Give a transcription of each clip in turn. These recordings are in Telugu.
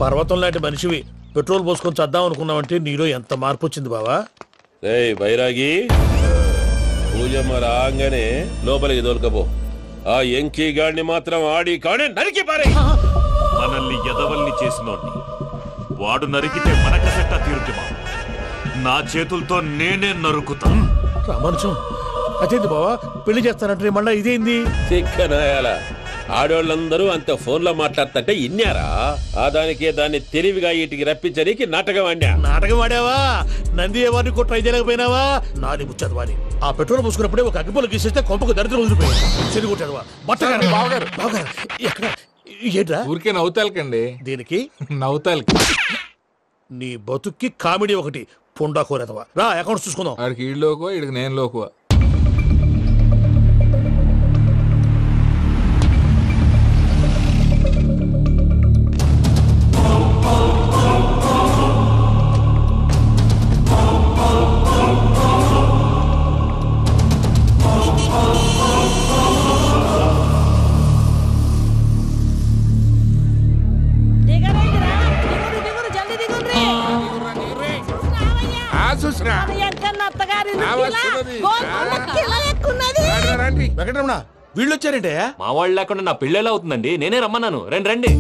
పర్వతం లాంటి మనిషివి పెట్రోల్ పోసుకొని చద్దాం అనుకున్నావంటే నీలో ఎంత మార్పు వచ్చింది బావా. బైరాగి పూజమ్మ రాగానే లోపలికి దొరకపో. ఆ ఎంకీ గాడిని మాత్రం ఆడి కాడే నరికి పారే. మనల్ని ఎదవల్ని చేసినోడ్ని వాడు నరికితే మనకసెట్టా తీరుతుమా? నా చేతులతో నేనే నరుకుతా. రామానుజం అదేంది బావా పెళ్లి చేస్తానంటే మళ్ళా ఇదేంది? తిక్కనాయాల ఆడోళ్ళందరూ అంత ఫోన్ లో మాట్లాడుతుంటే ఇన్నారా? ఆ దానికే దాన్ని తెలివిగా వీటికి రప్పించడానికి నాటకం ఆడా. నాటకం ఆడావా? నంది ఎవరిని కూడా ట్రై చేయలేకపోయినావా? నాది ముచ్చదు వాని. ఆ పెట్రోల్ పోసుకున్నప్పుడే ఒక అగ్గిపోలు గీసేస్తే కొంపకు దరిద్రం వదిలిపోయాడు. చెరుగు కొట్టాడువా బట్టగారు బావగారు బావగారు ఎక్కడ ఏంట్రా? ఊరికే నవ్వుతాలకండి. దీనికి నవ్వుతాలకి నీ బతుక్కి కామెడీ ఒకటి పుండా కోరేదవా. రా అకౌంట్స్ చూసుకుందాం. ఆడికి ఈడు లోకువ, ఈడికి నేను లోకువ. వెంకటరమణ వీళ్ళు వచ్చారంటే మా వాళ్ళు లేకుండా నా పెళ్ళి ఎలా అవుతుందండి? నేనే రమ్మన్నాను. రండి రండి.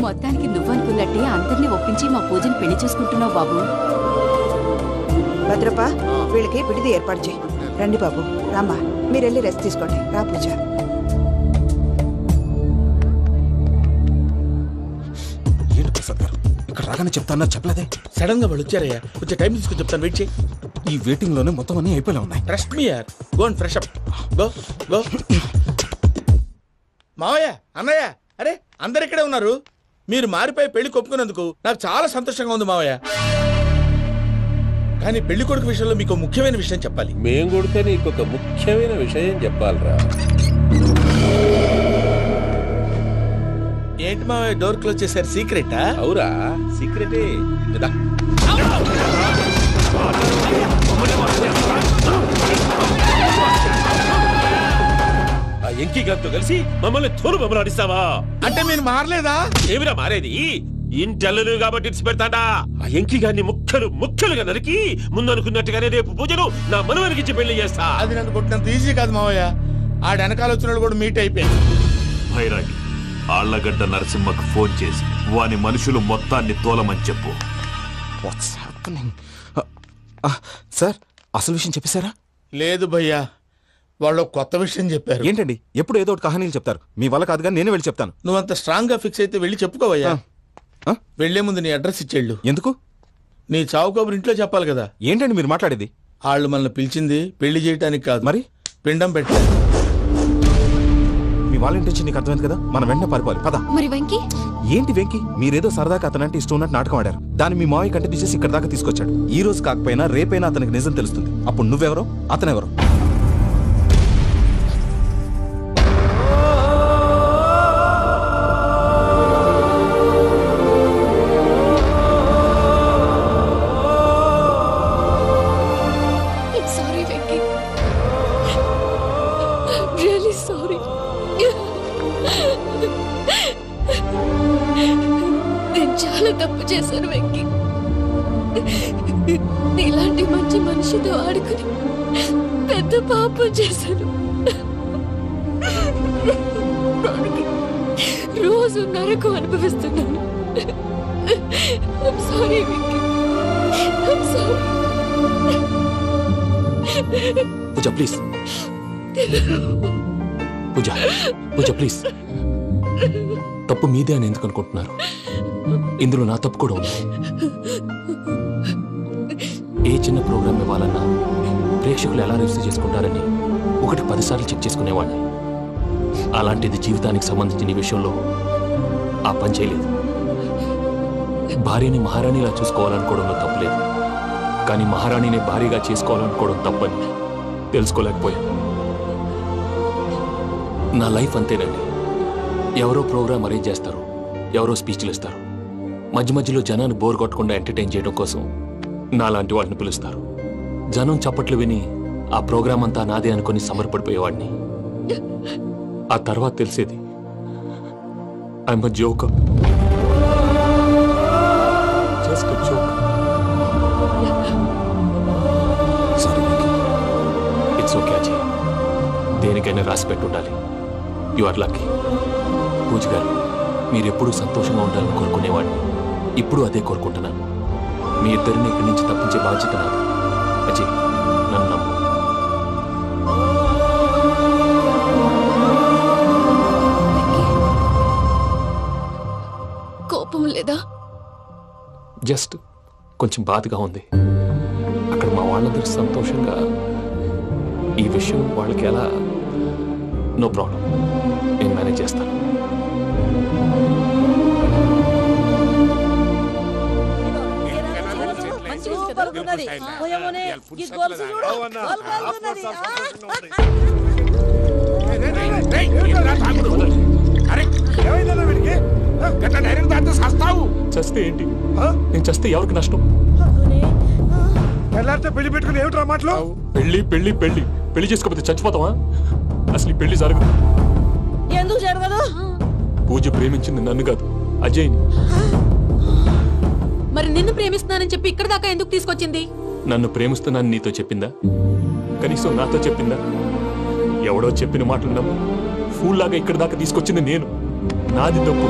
మొత్తానికి నువ్వనుకున్నట్టే అందరినీ ఒప్పించి మా పూజని పెళ్లి చేసుకుంటున్నావు బాబు. భద్రప్ప వీళ్ళకి విడిది ఏర్పాటు చేయి. రండి బాబు రామ్మా మీరు వెళ్ళి రెస్ట్ తీసుకోండి. రా పూజ. ఏంటి ప్రసాద్ గారు ఇక్కడ రాగానే చెప్తాను చెప్పలేదే? సడన్ గా వాళ్ళు వచ్చారయ్యా. కొంచెం టైం తీసుకుని చెప్తాను. వెయిట్ చేయి. ఈ వెయిటింగ్ లోనే మొత్తం అన్ని అయిపోయినా ఉన్నాయి. ట్రస్ట్ మీ యార్. Go and fresh up. Go go. మావయ్య అన్నయ్య అరే అందరు ఇక్కడే ఉన్నారు. మీరు మారిపోయి పెళ్లి కొప్పుకున్నందుకు నాకు చాలా సంతోషంగా ఉంది మావయ్య. కానీ పెళ్లి కొడుకు విషయంలో మీకు ముఖ్యమైన విషయం చెప్పాలి. మేం కొడితే నీకు ఒక ముఖ్యమైన విషయం చెప్పాలరా. ఏంటి మావయ్య డోర్ క్లోజ్ చేశారు? సీక్రెటా? అవురా సీక్రెటే. ఆ ఎంకీ గారితో కలిసి మమ్మల్ని తోలు బొమ్మలాడిస్తావా? అంటే మీరు మారలేదా? ఏమిరా మారేది? ఇంటల్లు కాబట్టి ఇడిచి పెడతాడా? ఆ ఎంకీ గారిని ముక్కలుగా నరికి ముందనుకున్నట్టుగానే రేపు పూజను నా మనవనికిచ్చి పెళ్లి చేస్తా. అది నన్ను కొట్టినంత ఈజీ కాదు మావయ్య. ఆ వెనకాల వచ్చిన వాళ్ళు కూడా మీట్ అయిపోయింది. భైరాగి ఆళ్లగడ్డ నరసింహకు ఫోన్ చేసి వాని మనుషులు మొత్తాన్ని తోలమని చెప్పు. సార్ అసలు విషయం చెప్పేశారా? లేదు భయ్యా వాళ్ళు కొత్త విషయం చెప్పారు. ఏంటండి ఎప్పుడు ఏదో ఒకటి కహానీలు చెప్తారు. మీ వల్ల కాదుగా నేనే వెళ్ళి చెప్తాను. నువ్వంత స్ట్రాంగ్ గా ఫిక్స్ అయితే వెళ్ళి చెప్పుకోవయ్యా. వెళ్లే ముందు నీ అడ్రస్ ఇచ్చేళ్ళు. ఎందుకు? నీ చావు కబురు ఇంట్లో చెప్పాలి కదా. ఏంటండి మీరు మాట్లాడేది? వాళ్ళు మనల్ని పిలిచింది పెళ్లి చేయటానికి కాదు, మరి పిండం పెట్టారు. మీ వాళ్ళ ఇంటి నీకు అర్థమైంది కదా. మనం వెంటనే పారిపోవాలి. పద. మరి వెంకీ? ఏంటి వెంకీ? మీరేదో సరదాగా అతనంటే ఇష్టం ఉన్నట్టు నాటకం ఆడారు. దాన్ని మీ మావయ్య కంటే తీసేసి ఇక్కడ దాకా తీసుకొచ్చాడు. ఈ రోజు కాకపోయినా రేపైనా అతనికి నిజం తెలుస్తుంది. అప్పుడు నువ్వెవరో అతనెవరో. తప్పు చేశాను వెంకీ. నీలాంటి మంచి మనిషితో ఆడుకుని పెద్ద పాపం చేశాను. రోజు నరకం అనుభవిస్తున్నాను. Sorry Venky. Pooja please. Pooja please. తప్పు మీదే అని ఎందుకు అనుకుంటున్నారు? ఇందులో నా తప్పు కూడా ఉంది. ఏ చిన్న ప్రోగ్రామ్ ఇవ్వాలన్నా ప్రేక్షకులు ఎలా రిసీవ్ చేసుకుంటారని 1-10 సార్లు చెక్ చేసుకునేవాడిని. అలాంటిది జీవితానికి సంబంధించిన ఈ విషయంలో ఆ పని చేయలేదు. భార్యని మహారాణిలా చూసుకోవాలనుకోవడంలో తప్పులేదు, కానీ మహారాణిని భార్యగా చేసుకోవాలనుకోవడం తప్పని తెలుసుకోలేకపోయాను. నా లైఫ్ అంతేనండి. ఎవరో ప్రోగ్రామ్ అరేంజ్ చేస్తారు, ఎవరో స్పీచ్లు ఇస్తారు. మధ్య మధ్యలో జనాన్ని బోర్ కొట్టకుండా ఎంటర్టైన్ చేయడం కోసం నాలాంటి వాళ్ళని పిలుస్తారు. జనం చప్పట్లు విని ఆ ప్రోగ్రామ్ అంతా నాదే అనుకుని సమర్పడిపోయేవాడిని. ఆ తర్వాత తెలిసేది I'm a joker. Just a joker. It's okay Ajay. దేనికైనా రాసి పెట్టి ఉండాలి. You are lucky. పూజ గారు, మీరు ఎప్పుడూ సంతోషంగా ఉండాలని కోరుకునేవాడిని. ఇప్పుడు అదే కోరుకుంటున్నాను. మీ ఇద్దరిని ఇక్కడి నుంచి తప్పించే బాధ్యత నాది. అజయ్, నన్ను నమ్ము. కోపం లేదా? జస్ట్ కొంచెం బాధగా ఉంది. అక్కడ మా వాళ్ళందరూ సంతోషంగా ఈ విషయం వాళ్ళకి ఎలా. నో ప్రాబ్లం, నేను మేనేజ్ చేస్తాను. చస్తే ఏంటి? నేను చస్తే ఎవరికి నష్టం? పెళ్లి పెట్టుకుని ఏమిట్రా మాటలు? పెళ్లి పెళ్లి పెళ్లి పెళ్లి చేసుకోకపోతే చచ్చిపోతావా? అసలు ఈ పెళ్లి జరగదు. ఎందుకు జరగదు? పూజ ప్రేమించింది నన్ను కాదు, అజయ్ని. మరి నిన్ను ప్రేమిస్తున్నానని చెప్పి ఇక్కడ దాకా ఎందుకు తీసుకొచ్చింది? నన్ను ప్రేమిస్తున్నాను నీతో చెప్పిందా? కనీసం నాతో చెప్పిందా? ఎవడో చెప్పిన మాటలు నమ్ము ఫూల్ లాగా ఇక్కడ దాకా తీసుకొచ్చింది నేను. నాది తప్పు.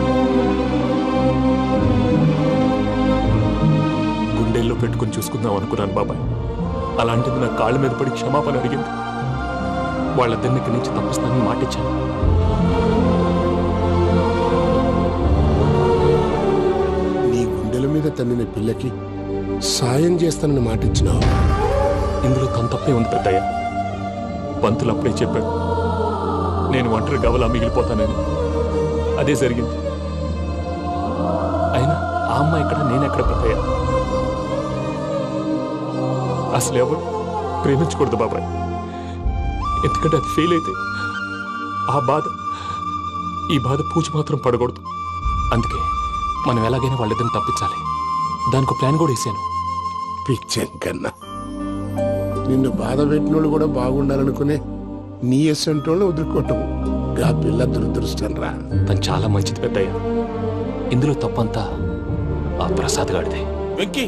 గుండెల్లో పెట్టుకుని చూసుకుందాం అనుకున్నాను బాబాయ్. అలాంటిది నా కాళ్ళ మీద పడి క్షమాపణ అడిగింది. వాళ్ళిద్దరిని ఇక్కడి నుంచి తప్పిస్తానని మాటిచ్చాను. నీ గుండెల మీద తన్నిన పిల్లకి సాయం చేస్తానని మాటిచ్చినావు. ఇందులో తన తప్పే ఉంది పెద్దయ్య. పంతులు అప్పుడే చెప్పాడు నేను ఒంటరి గవలా మిగిలిపోతానని. అదే జరిగింది. అయినా ఆ అమ్మ ఎక్కడ, నేనెక్కడ పెద్దయ్య? అసలు ఎవరు ప్రేమించకూడదు బాబాయ్. ఎందుకంటే అది ఫెయిల్ అయితే ఈ బాధ పూజ మాత్రం పడకూడదు. అందుకే మనం ఎలాగైనా వాళ్ళిద్దరిని తప్పించాలి. దానికి ప్లాన్ కూడా వేసాను. పిచ్చంకన్నా, నిన్ను బాధ పెట్టినోళ్ళు కూడా బాగుండాలనుకునే నీ ఎస్సంటోళ్ళని వదులుకోవటం ఆ పిల్ల దురదృష్టం రా. తను చాలా మంచిది పెద్దయ్య. ఇందులో తప్పంతా ఆ ప్రసాద్ గాడిదే. వెంకీ,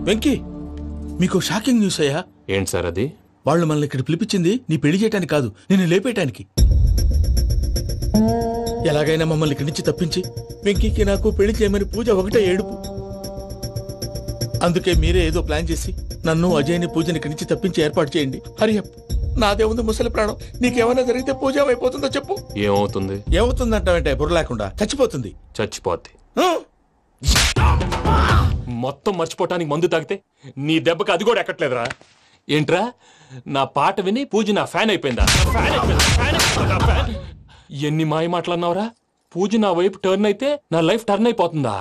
వెంకీ, మీకు షాకింగ్ న్యూస్ అయ్యా. ఏంటి సార్ అది? వాళ్ళు మనల్ని ఇక్కడ పిలిపించింది నీ పెళ్లి చేయటానికి కాదు, నిన్ను లేపేయటానికి. ఎలాగైనా మమ్మల్ని ఇక్కడి నుంచి తప్పించి వెంకీకి నాకు పెళ్లి చేయమని పూజ ఒకటే ఏడుపు. అందుకే మీరే ఏదో ప్లాన్ చేసి నన్ను అజయ్ని పూజని ఇక్కడి నుంచి తప్పించి ఏర్పాటు చేయండి. హరియప్, నాదే ఉంది ముసలి ప్రాణం. నీకేమైనా జరిగితే పూజ అయిపోతుందో చెప్పు. ఏమవుతుంది? ఏమవుతుందంటావంటే బుర్ర లేకుండా చచ్చిపోతుంది. చచ్చిపోద్ది. మొత్తం మర్చిపోవటానికి మందు తాగితే నీ దెబ్బకి అది కూడా ఎక్కట్లేదురా. ఏంట్రా, నా పాట విని పూజ నా ఫ్యాన్ అయిపోయిందా? ఎన్ని మాయ మాటలన్నావురా? పూజ నా వైపు టర్న్ అయితే నా లైఫ్ టర్న్ అయిపోతుందా?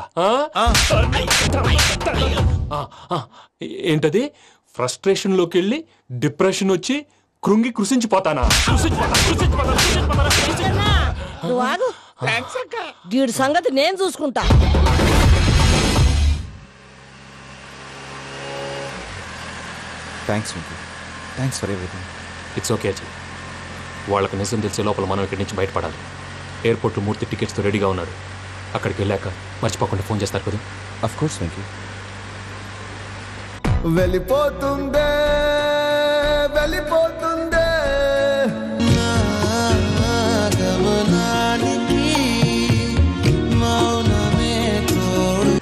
ఏంటది? ఫ్రస్ట్రేషన్ లోకి వెళ్ళి డిప్రెషన్ వచ్చి కృంగి కృషించిపోతానా? వీడి సంగతి నేను చూసుకుంటా. Thanks Venky, thanks for everything. It's okay Ajay. వాళ్ళకి నిజం తెలిసే లోపల మనం ఇక్కడి నుంచి బయటపడాలి. ఎయిర్పోర్ట్లో మూర్తి టికెట్స్తో రెడీగా ఉన్నాడు. అక్కడికి వెళ్ళాక మర్చిపోకుండా ఫోన్ చేస్తారు కదా. Of course Venky. వెళ్ళిపోతుందే వెళ్ళిపోతుందే గమనానికి మౌనమే తోడు.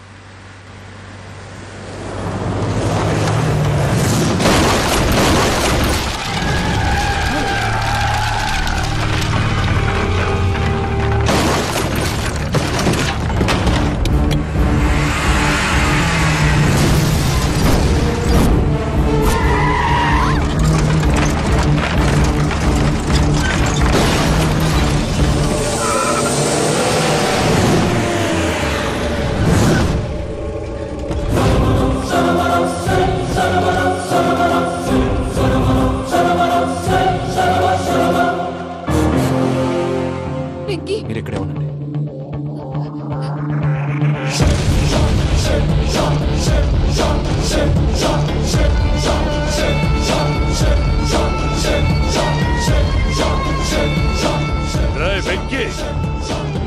మీరు ఇక్కడే ఉండండి.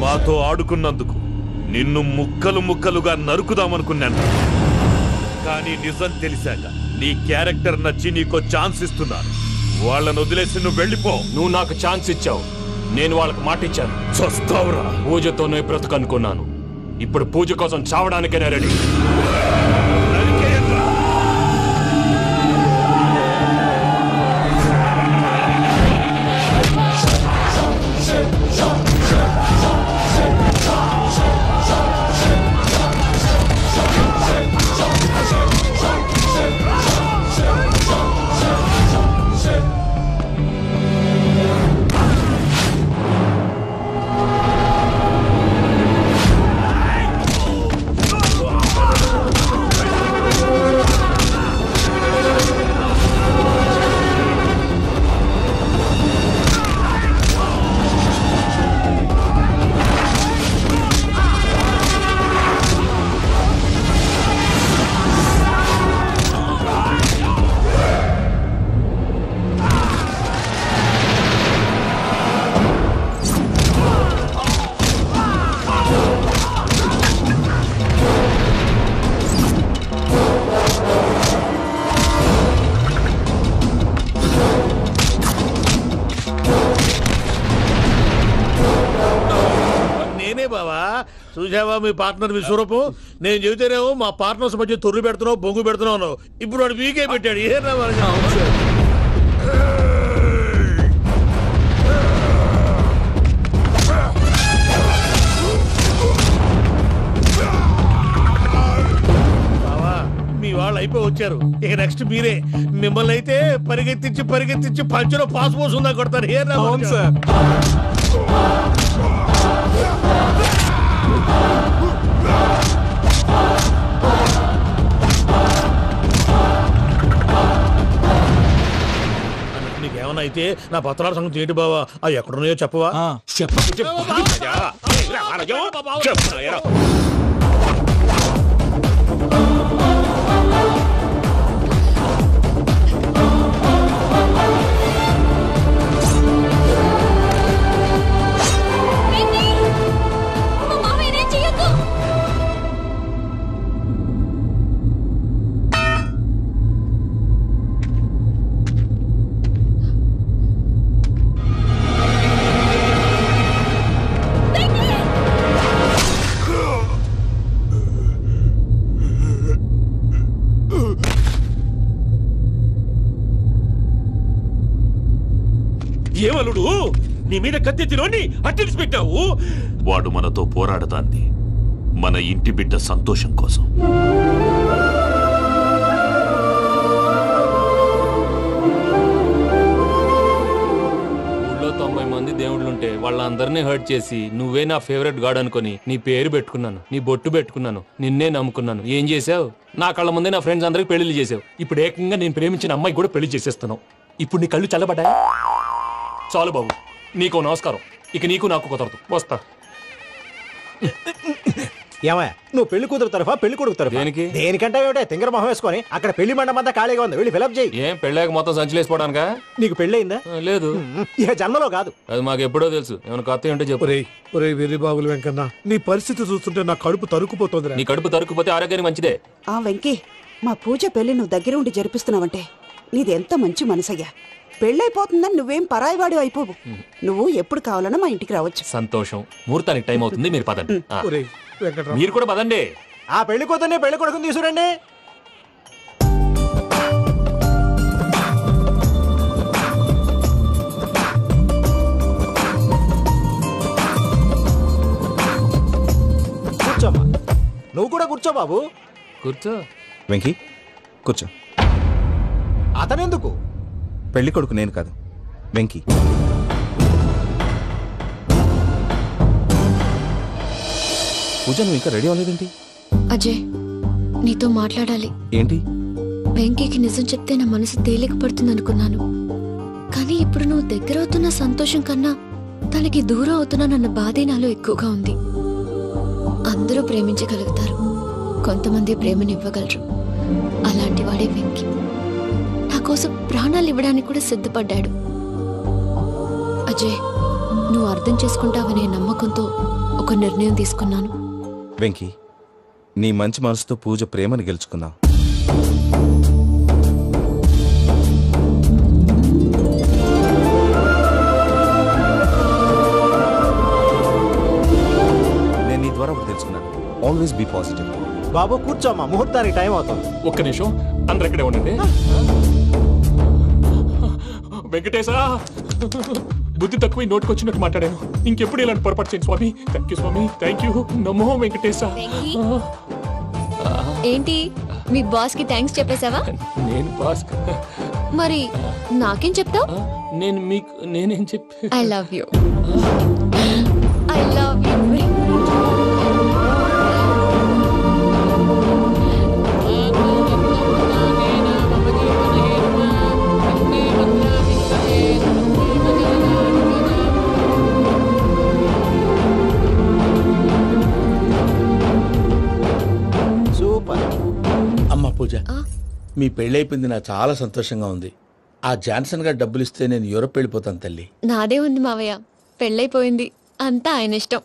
మాతో ఆడుకున్నందుకు నిన్ను ముక్కలు ముక్కలుగా నరుకుదామనుకున్నాను. కానీ నిజం తెలిసాక నీ క్యారెక్టర్ నచ్చి నీకో ఛాన్స్ ఇస్తున్నాను. వాళ్ళను వదిలేసి నువ్వు వెళ్ళిపో. నువ్వు నాకు ఛాన్స్ ఇచ్చావు, నేను వాళ్ళకి మాట ఇచ్చాను. చస్తావురా. పూజతోనే బ్రతుకనుకున్నాను, ఇప్పుడు పూజ కోసం చావడానికైనా రెడీ. చూసావా మీ పార్ట్నర్ విశ్వరూపం? నేను చెబితేనేమో మా పార్ట్నర్స్ మధ్య తొర్రు పెడుతున్నావు, బొంగు పెడుతున్నావు. ఇప్పుడు వాడు వీకే పెట్టాడు. ఏనా మీ వాళ్ళు అయిపోయి వచ్చారు. ఇక నెక్స్ట్ మీరే. మిమ్మల్ని అయితే పరిగెత్తించి పరిగెత్తించి పంచలో పాస్ పోసుందా కొడతారు. ఏనా సార్ నీకేమన్నా అయితే నా పత్రాల సంగతి ఏంటి బావా? అవి ఎక్కడున్నాయో చెప్పవా? ఏమలుడు నీ మీద కత్తెత్తిలోని అట్టెలిసి పెట్టావు? వాడు మనతో పోరాడతాంది మన ఇంటి బిడ్డ సంతోషం కోసం. ఊళ్ళో 90 మంది దేవుళ్ళుంటే వాళ్ళందరినీ హర్ట్ చేసి నువ్వే నా ఫేవరెట్ గాడ్ అనుకుని నీ పేరు పెట్టుకున్నాను, నీ బొట్టు పెట్టుకున్నాను, నిన్నే నమ్ముకున్నాను. ఏం చేసావు? నా కళ్ళ ముందే నా ఫ్రెండ్స్ అందరికి పెళ్లి చేసావు. ఇప్పుడు ఏకంగా నేను ప్రేమించిన అమ్మాయి కూడా పెళ్లి చేసేస్తున్నావు. ఇప్పుడు నీ కళ్ళు చల్లబడ్డాయి. చాలు బాబు, నీకు నమస్కారం. ఇక నీకు నాకు కుదరదు. వస్తా. ఏమయ్య, నువ్వు పెళ్లి కూతురు తరఫా పెళ్లి కొడుకు తరఫా? దేనికి? దేనికంటే ఏమిటే తింగర మొహం వేసుకొని అక్కడ పెళ్లి మండపం అంతా ఖాళీగా ఉంది, వెళ్ళి ఫిలప్ చేయి. ఏం పెళ్ళాక మొత్తం సంచలేసిపోవడానికా? నీకు పెళ్ళయిందా? లేదు. ఇక జన్మలో కాదు. అది మాకు ఎప్పుడో తెలుసు. ఏమైనా కొత్త ఉంటే చెప్పు. వెర్రి బాబులు వెంకన్న, నీ పరిస్థితి చూస్తుంటే నా కడుపు తరుక్కుపోతుంది. నీ కడుపు తరుక్కుపోతే ఆరోగ్యానికి మంచిదే. ఆ వెంకీ, మా పూజ పెళ్లి నువ్వు దగ్గర ఉండి జరిపిస్తున్నావంటే నీది ఎంత మంచి మనసయ్యా. పెళ్ళైపోతుందని నువ్వేం పరాయివాడు అయిపోవు. నువ్వు ఎప్పుడు కావాలన్నా మా ఇంటికి రావచ్చు. సంతోషం. ముహూర్తానికి టైం అవుతుంది, మీరు పదండి. మీరు కూడా పదండి. ఆ పెళ్లి కూతుర్ని పెళ్లి కొడుకుని తీసుకురండి. కూర్చోమ్మా. నువ్వు కూడా కూర్చో బాబు. కూర్చో. వెంకీ కూర్చో. అతనెందుకు? పెళ్లి కొడుకు నేను కాదు, వెంకీ. పూజ, నువ్వు ఇంకా రెడీ అవ్వలేదేంటి? అజయ్, నీతో మాట్లాడాలి. ఏంటి? వెంకీకి నిజం చెప్తే నా మనసు తేలిక పడుతుంది అనుకున్నాను. కానీ ఇప్పుడు నువ్వు దగ్గర అవుతున్న సంతోషం కన్నా తనకి దూరం అవుతున్నానన్న బాధే నాలో ఎక్కువగా ఉంది. అందరూ ప్రేమించగలుగుతారు, కొంతమంది ప్రేమనివ్వగలరు. అలాంటి వాడే వెంకీ. నా కోసం ప్రాణాలు ఇవ్వడానికి కూడా సిద్ధపడ్డాడు. అజయ్, నువ్వు అర్థం చేసుకుంటావనే నమ్మకంతో ఒక నిర్ణయం తీసుకున్నాను. వెంకీ, నీ మంచి మనసుతో పూజ ప్రేమను గెలుచుకున్నావు. నేను నీ ద్వారా ఒకటి తెలుసుకున్నాను. Always be positive. బాబు కూర్చోమ్మా, ముహూర్తానికి టైం అవుతుంది. ఒక్క నిమిషం, అందరు ఎక్కడే ఉండండి. వెంకటేశా, బుద్ధి తక్కువ నోటికొచ్చినట్టు మాట్లాడాను. ఇంకెప్పుడు ఇలాంటి పొరపాటు చేయండి స్వామి. థ్యాంక్ యూ స్వామి, థ్యాంక్ యూ. నమో వెంకటేశా. ఏంటి మీ బాస్ కి థ్యాంక్స్ చెప్పేశావా? నేను బాస్ మరి నాకేం చెప్తావు? నేను మీకు నేనేం చెప్పి I love you. I love you. Super. అమ్మ పూజ, మీ పెళ్ళైపోయింది నాకు చాలా సంతోషంగా ఉంది. ఆ జాన్సన్ గారు డబ్బులు ఇస్తే నేను యూరోప్ వెళ్ళిపోతాను తల్లి. నాదే ఉంది మావయ్య, పెళ్ళైపోయింది, అంతా ఆయన ఇష్టం.